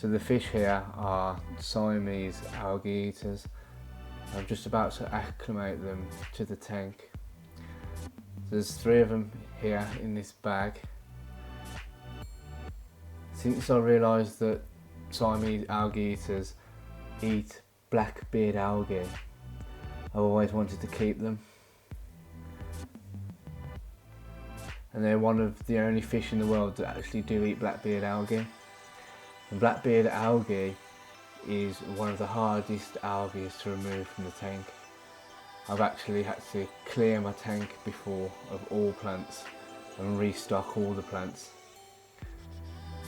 So the fish here are Siamese Algae Eaters. I'm just about to acclimate them to the tank. There's 3 of them here in this bag. Since I realised that Siamese Algae Eaters eat Black Beard Algae, I've always wanted to keep them. And they're one of the only fish in the world that actually do eat Black Beard Algae. And Black Beard Algae is one of the hardest algae to remove from the tank. I've actually had to clear my tank before of all plants and restock all the plants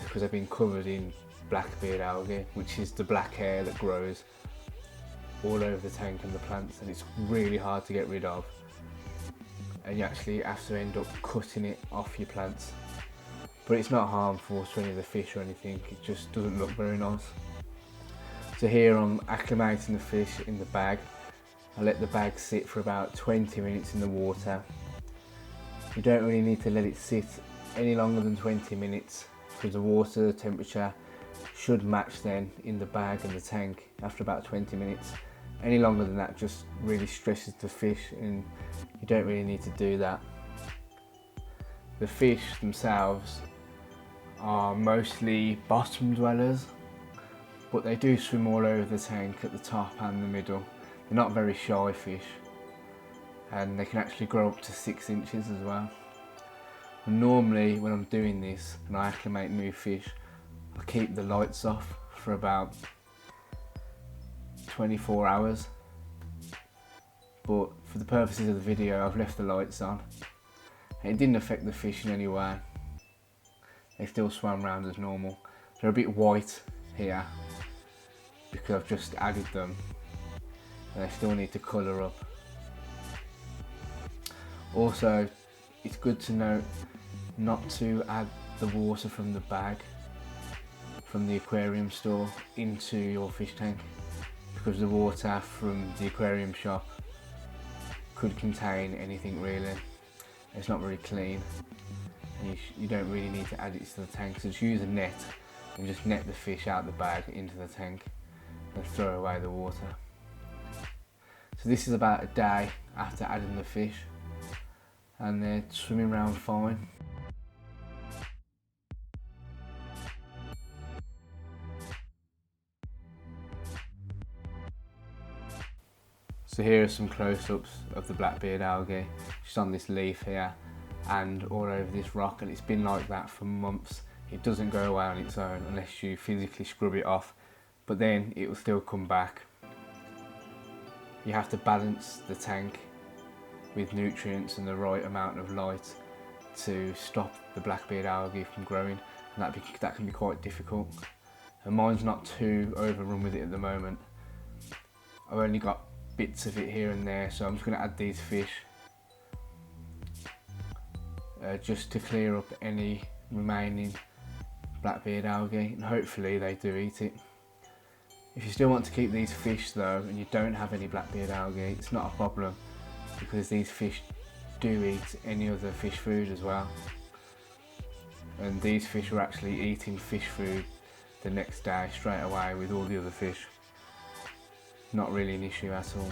because they've been covered in Black Beard Algae, which is the black hair that grows all over the tank and the plants, and it's really hard to get rid of, and you actually have to end up cutting it off your plants. But it's not harmful to any of the fish or anything, it just doesn't look very nice. So here I'm acclimating the fish in the bag. I let the bag sit for about 20 minutes in the water. You don't really need to let it sit any longer than 20 minutes because the water temperature should match then in the bag and the tank after about 20 minutes. Any longer than that just really stresses the fish, and you don't really need to do that. The fish themselves are mostly bottom dwellers, but they do swim all over the tank at the top and the middle. They're not very shy fish, and they can actually grow up to 6 inches as well. And normally when I'm doing this and I acclimate new fish, I keep the lights off for about 24 hours, but for the purposes of the video I've left the lights on. And it didn't affect the fish in any way. They still swam around as normal. They're a bit white here because I've just added them, and they still need to colour up. Also, it's good to note not to add the water from the bag from the aquarium store into your fish tank, because the water from the aquarium shop could contain anything really. It's not very clean, and you don't really need to add it to the tank. So just use a net and just net the fish out the bag into the tank and throw away the water. So this is about a day after adding the fish, and they're swimming around fine. So here are some close-ups of the Black Beard Algae, just on this leaf here and all over this rock, and it's been like that for months. It doesn't go away on its own unless you physically scrub it off, but then it will still come back. You have to balance the tank with nutrients and the right amount of light to stop the Black Beard Algae from growing, and that can be quite difficult. And mine's not too overrun with it at the moment. I've only got bits of it here and there, so I'm just going to add these fish just to clear up any remaining Black Beard Algae, and hopefully they do eat it. If you still want to keep these fish though and you don't have any Black Beard Algae, it's not a problem, because these fish do eat any other fish food as well, and these fish were actually eating fish food the next day straight away with all the other fish. Not really an issue at all.